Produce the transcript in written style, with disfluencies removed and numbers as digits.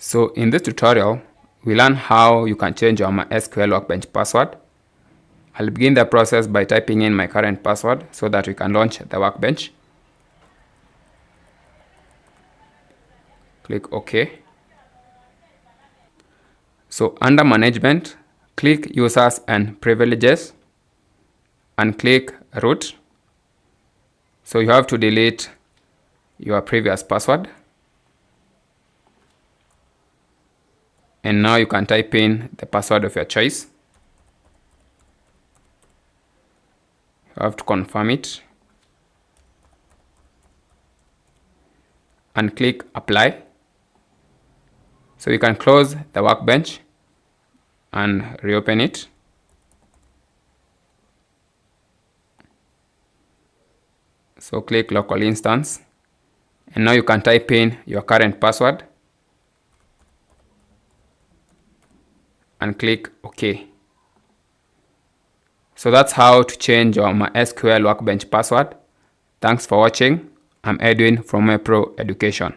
So in this tutorial, we learn how you can change your MySQL Workbench password. I'll begin the process by typing in my current password so that we can launch the Workbench. Click OK. So under Management, click Users and Privileges and click Root. So you have to delete your previous password. And now you can type in the password of your choice. You have to confirm it and click Apply. So you can close the Workbench and reopen it. So click Local Instance, and now you can type in your current password and click OK. So that's how to change your MySQL Workbench password. Thanks for watching. I'm Edwin from MyPro Education.